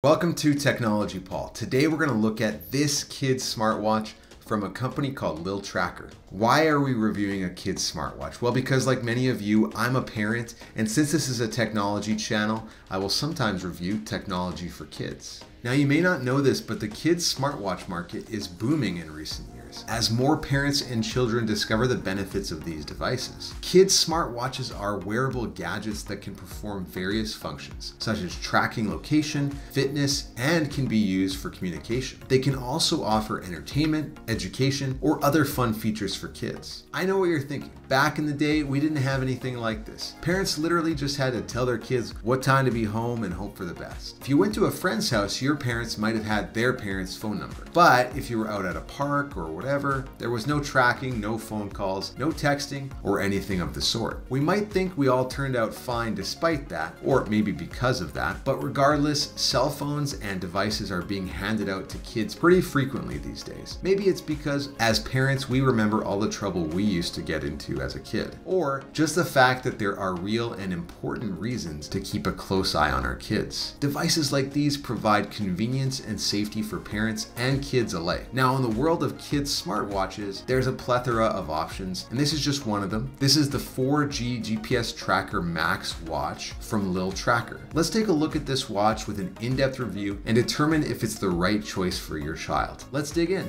Welcome to Technology Paul. Today we're going to look at this kid's smartwatch from a company called Lil Tracker. Why are we reviewing a kid's smartwatch? Well, because like many of you, I'm a parent, and since this is a technology channel, I will sometimes review technology for kids. Now you may not know this, but the kids smartwatch market is booming in recent years as more parents and children discover the benefits of these devices. Kids smartwatches are wearable gadgets that can perform various functions, such as tracking location, fitness, and can be used for communication. They can also offer entertainment, education, or other fun features for kids. I know what you're thinking. Back in the day, we didn't have anything like this. Parents literally just had to tell their kids what time to be home and hope for the best. If you went to a friend's house, your parents might have had their parents' phone number. But if you were out at a park or whatever, there was no tracking, no phone calls, no texting, or anything of the sort. We might think we all turned out fine despite that, or maybe because of that, but regardless, cell phones and devices are being handed out to kids pretty frequently these days. Maybe it's because as parents, we remember all the trouble we used to get into as a kid, or just the fact that there are real and important reasons to keep a close eye on our kids. Devices like these provide convenience and safety for parents and kids alike. Now, in the world of kids' smartwatches, there's a plethora of options, and this is just one of them. This is the 4G GPS Tracker Max watch from Lil Tracker. Let's take a look at this watch with an in-depth review and determine if it's the right choice for your child. Let's dig in.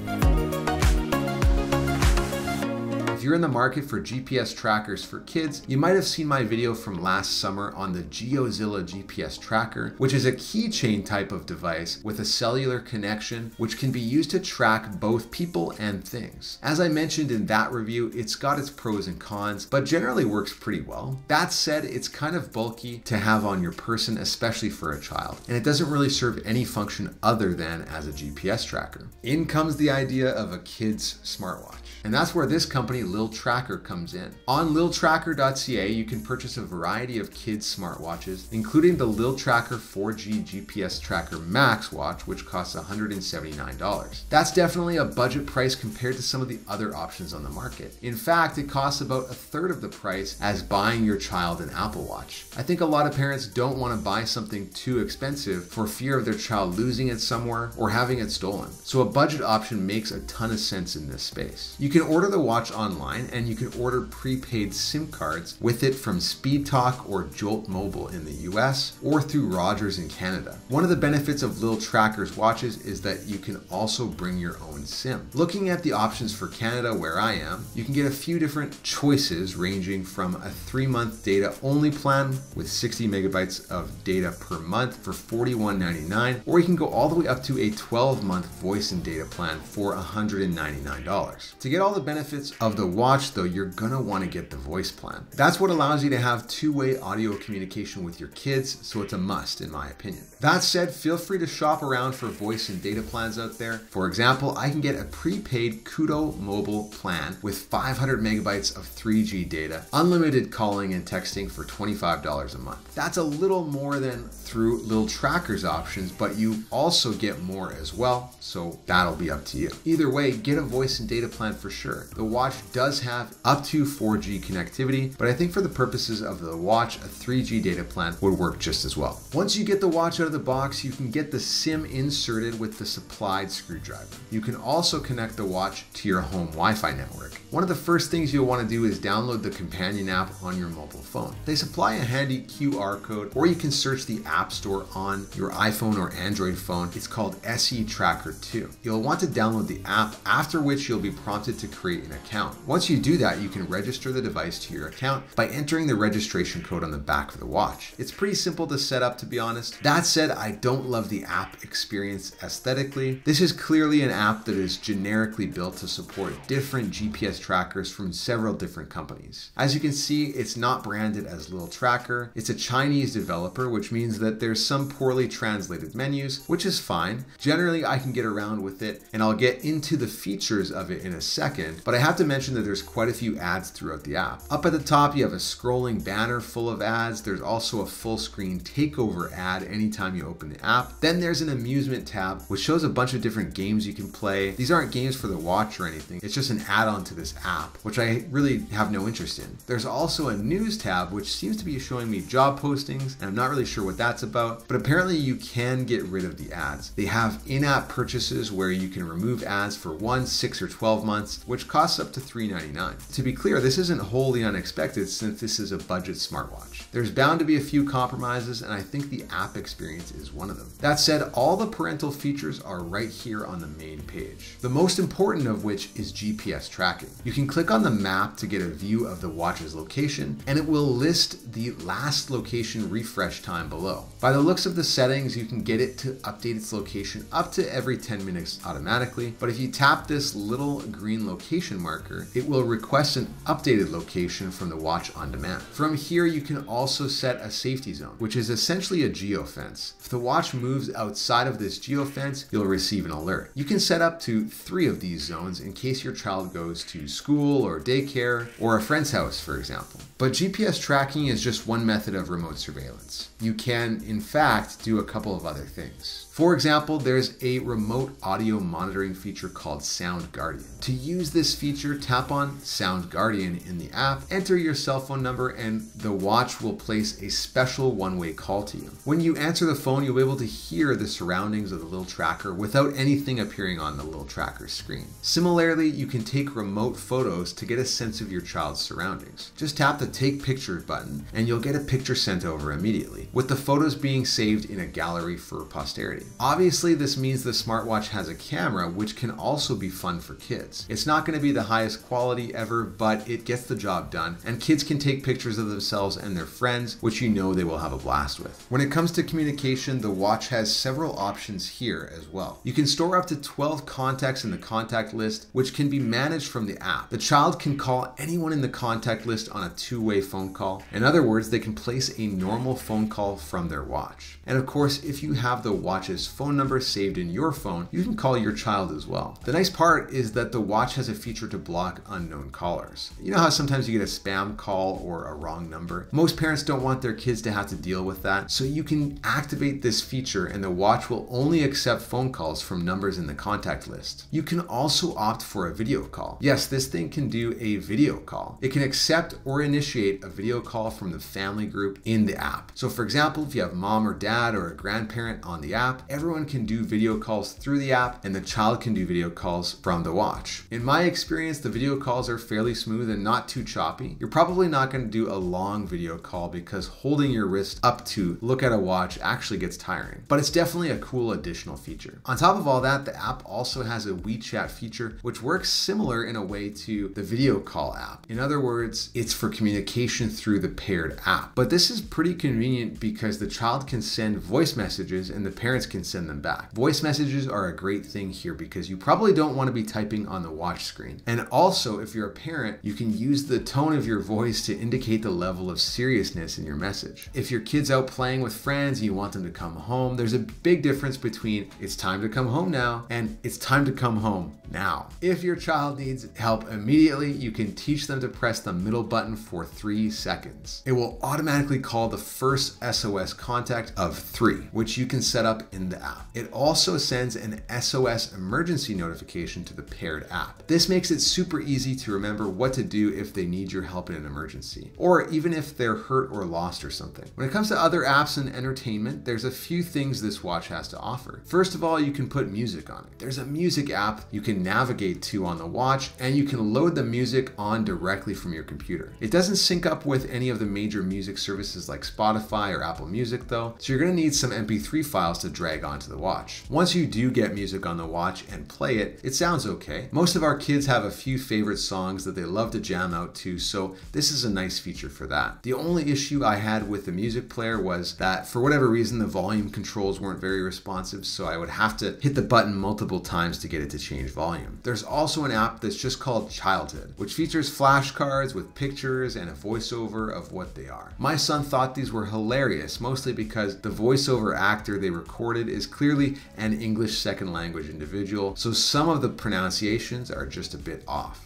If you're in the market for GPS trackers for kids, you might have seen my video from last summer on the Geozilla GPS tracker, which is a keychain type of device with a cellular connection, which can be used to track both people and things. As I mentioned in that review, it's got its pros and cons, but generally works pretty well. That said, it's kind of bulky to have on your person, especially for a child, and it doesn't really serve any function other than as a GPS tracker. In comes the idea of a kid's smartwatch. And that's where this company, Lil Tracker, comes in. On liltracker.ca, you can purchase a variety of kids' smartwatches, including the Lil Tracker 4G GPS Tracker Max watch, which costs $179. That's definitely a budget price compared to some of the other options on the market. In fact, it costs about a third of the price as buying your child an Apple Watch. I think a lot of parents don't want to buy something too expensive for fear of their child losing it somewhere or having it stolen. So a budget option makes a ton of sense in this space. You can order the watch online, and you can order prepaid SIM cards with it from SpeedTalk or Jolt Mobile in the US or through Rogers in Canada. One of the benefits of Lil Tracker's watches is that you can also bring your own SIM. Looking at the options for Canada, where I am, you can get a few different choices ranging from a 3-month data only plan with 60 megabytes of data per month for $41.99, or you can go all the way up to a 12-month voice and data plan for $199. To get all the benefits of the watch though, you're gonna want to get the voice plan. That's what allows you to have two-way audio communication with your kids, so it's a must in my opinion. That said, feel free to shop around for voice and data plans out there. For example, I can get a prepaid Kudo mobile plan with 500 megabytes of 3G data, unlimited calling and texting for $25 a month. That's a little more than through Lil Tracker's options, but you also get more as well, so that'll be up to you. Either way, get a voice and data plan for sure. The watch does have up to 4G connectivity, but I think for the purposes of the watch, a 3G data plan would work just as well. Once you get the watch out of the box, you can get the SIM inserted with the supplied screwdriver. You can also connect the watch to your home Wi-Fi network. One of the first things you'll want to do is download the companion app on your mobile phone. They supply a handy QR code, or you can search the App Store on your iPhone or Android phone. It's called SE Tracker 2. You'll want to download the app, after which you'll be prompted to create an account. Once you do that, you can register the device to your account by entering the registration code on the back of the watch. It's pretty simple to set up, to be honest. That said, I don't love the app experience aesthetically. This is clearly an app that is generically built to support different GPS trackers from several different companies. As you can see, it's not branded as Lil Tracker. It's a Chinese developer, which means that there's some poorly translated menus, which is fine. Generally, I can get around with it, and I'll get into the features of it in a second, but I have to mention that there's quite a few ads throughout the app. Up at the top, you have a scrolling banner full of ads. There's also a full screen takeover ad anytime you open the app. Then there's an amusement tab, which shows a bunch of different games you can play. These aren't games for the watch or anything. It's just an add-on to the this app, which I really have no interest in. There's also a news tab, which seems to be showing me job postings, and I'm not really sure what that's about, but apparently you can get rid of the ads. They have in-app purchases where you can remove ads for 1, 6, or 12 months, which costs up to $3.99. To be clear, this isn't wholly unexpected since this is a budget smartwatch. There's bound to be a few compromises, and I think the app experience is one of them. That said, all the parental features are right here on the main page. The most important of which is GPS tracking. You can click on the map to get a view of the watch's location, and it will list the last location refresh time below. By the looks of the settings, you can get it to update its location up to every 10 minutes automatically, but if you tap this little green location marker, it will request an updated location from the watch on demand. From here, you can also set a safety zone, which is essentially a geofence. If the watch moves outside of this geofence, you'll receive an alert. You can set up to 3 of these zones in case your child goes to school or daycare or a friend's house, for example. But GPS tracking is just one method of remote surveillance. You can, in fact, do a couple of other things. For example, there's a remote audio monitoring feature called Sound Guardian. To use this feature, tap on Sound Guardian in the app, enter your cell phone number, and the watch will place a special one-way call to you. When you answer the phone, you'll be able to hear the surroundings of the Lil Tracker without anything appearing on the Lil Tracker screen. Similarly, you can take remote photos to get a sense of your child's surroundings. Just tap the Take Pictures button, and you'll get a picture sent over immediately, with the photos being saved in a gallery for posterity. Obviously, this means the smartwatch has a camera, which can also be fun for kids. It's not going to be the highest quality ever, but it gets the job done, and kids can take pictures of themselves and their friends, which you know they will have a blast with. When it comes to communication, the watch has several options here as well. You can store up to 12 contacts in the contact list, which can be managed from the app. The child can call anyone in the contact list on a two-way phone call. In other words, they can place a normal phone call from their watch. And of course, if you have the watch's phone number saved in your phone, you can call your child as well. The nice part is that the watch has a feature to block unknown callers. You know how sometimes you get a spam call or a wrong number? Most parents don't want their kids to have to deal with that, so you can activate this feature and the watch will only accept phone calls from numbers in the contact list. You can also opt for a video call. Yes, this thing can do a video call. It can accept or initiate a video call from the family group in the app. So for example, if you have mom or dad or a grandparent on the app, everyone can do video calls through the app and the child can do video calls from the watch. In my experience, the video calls are fairly smooth and not too choppy. You're probably not going to do a long video call because holding your wrist up to look at a watch actually gets tiring, but it's definitely a cool additional feature. On top of all that, the app also has a WeChat feature, which works similar in a way to the video call app. In other words, it's for communication through the paired app. But this is pretty convenient because the child can send voice messages and the parents can send them back. Voice messages are a great thing here because you probably don't want to be typing on the watch screen. And also, if you're a parent, you can use the tone of your voice to indicate the level of seriousness in your message. If your kid's out playing with friends and you want them to come home, there's a big difference between "it's time to come home now" and "it's time to come home now." If your child needs help immediately, you can teach them to press the middle button for 3 seconds. It will automatically call the first SOS contact of 3, which you can set up in the app. It also sends an SOS emergency notification to the paired app. This makes it super easy to remember what to do if they need your help in an emergency, or even if they're hurt or lost or something. When it comes to other apps and entertainment, there's a few things this watch has to offer. First of all, you can put music on it. There's a music app you can navigate to on the watch, and you can load the music on directly from your computer. It doesn't sync up with any of the major music services like Spotify or Apple Music though, so you're going to need some MP3 files to drag onto the watch. Once you do get music on the watch and play it, it sounds okay. Most of our kids have a few favorite songs that they love to jam out to, so this is a nice feature for that. The only issue I had with the music player was that for whatever reason the volume controls weren't very responsive, so I would have to hit the button multiple times to get it to change volume. There's also an app that's just called Childhood, which features flashcards with pictures and a voiceover of what they are. My son thought these were hilarious, mostly because the voiceover actor they recorded is clearly an English second language individual, so some of the pronunciations are just a bit off.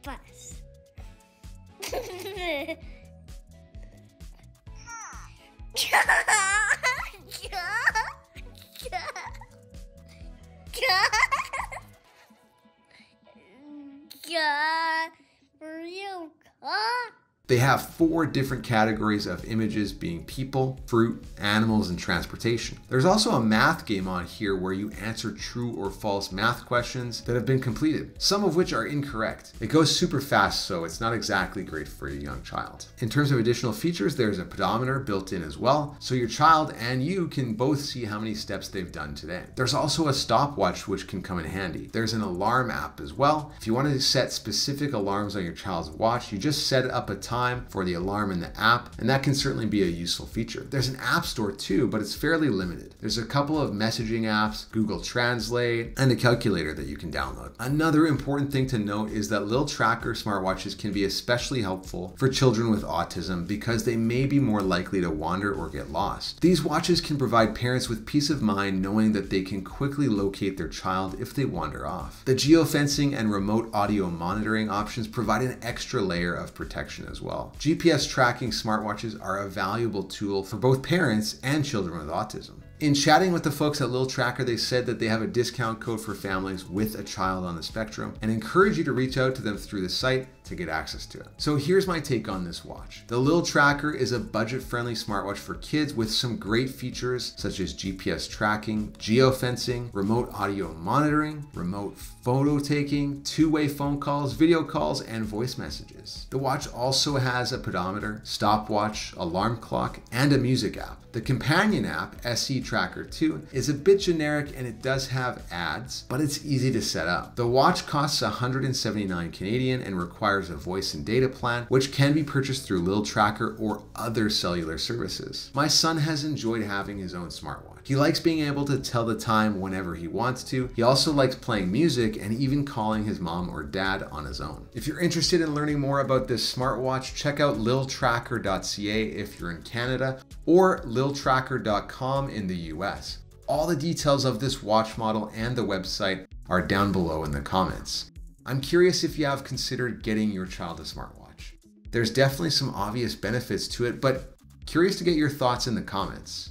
Bus. God. Real car? They have 4 different categories of images, being people, fruit, animals, and transportation. There's also a math game on here where you answer true or false math questions that have been completed, some of which are incorrect. It goes super fast, so it's not exactly great for a young child. In terms of additional features, there's a pedometer built in as well, so your child and you can both see how many steps they've done today. There's also a stopwatch which can come in handy. There's an alarm app as well. If you want to set specific alarms on your child's watch, you just set up a time for the alarm in the app, and that can certainly be a useful feature. There's an app store too, but it's fairly limited. There's a couple of messaging apps, Google Translate, and a calculator that you can download. Another important thing to note is that Lil Tracker smartwatches can be especially helpful for children with autism because they may be more likely to wander or get lost. These watches can provide parents with peace of mind knowing that they can quickly locate their child if they wander off. The geofencing and remote audio monitoring options provide an extra layer of protection as well. GPS tracking smartwatches are a valuable tool for both parents and children with autism. In chatting with the folks at Lil Tracker, they said that they have a discount code for families with a child on the spectrum and encourage you to reach out to them through the site to get access to it. So here's my take on this watch. The Lil Tracker is a budget-friendly smartwatch for kids with some great features such as GPS tracking, geofencing, remote audio monitoring, remote photo taking, two-way phone calls, video calls, and voice messages. The watch also has a pedometer, stopwatch, alarm clock, and a music app. The companion app, SE Tracker 2, is a bit generic and it does have ads, but it's easy to set up. The watch costs 179 Canadian and requires a voice and data plan, which can be purchased through Lil Tracker or other cellular services. My son has enjoyed having his own smartwatch. He likes being able to tell the time whenever he wants to. He also likes playing music and even calling his mom or dad on his own. If you're interested in learning more about this smartwatch, check out liltracker.ca if you're in Canada or liltracker.com in the US. All the details of this watch model and the website are down below in the comments. I'm curious if you have considered getting your child a smartwatch. There's definitely some obvious benefits to it, but curious to get your thoughts in the comments.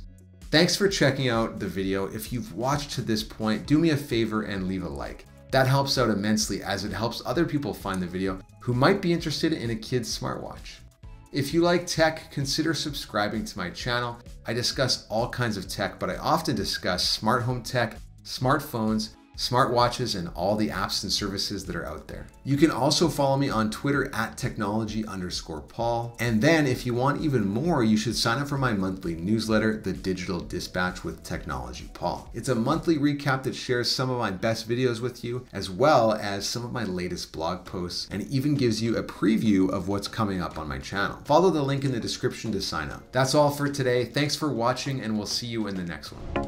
Thanks for checking out the video. If you've watched to this point, do me a favor and leave a like. That helps out immensely as it helps other people find the video who might be interested in a kid's smartwatch. If you like tech, consider subscribing to my channel. I discuss all kinds of tech, but I often discuss smart home tech, smartphones, smartwatches, and all the apps and services that are out there. You can also follow me on Twitter at technology_Paul. And then if you want even more, you should sign up for my monthly newsletter, The Digital Dispatch with Technology Paul. It's a monthly recap that shares some of my best videos with you, as well as some of my latest blog posts, and even gives you a preview of what's coming up on my channel. Follow the link in the description to sign up. That's all for today. Thanks for watching, and we'll see you in the next one.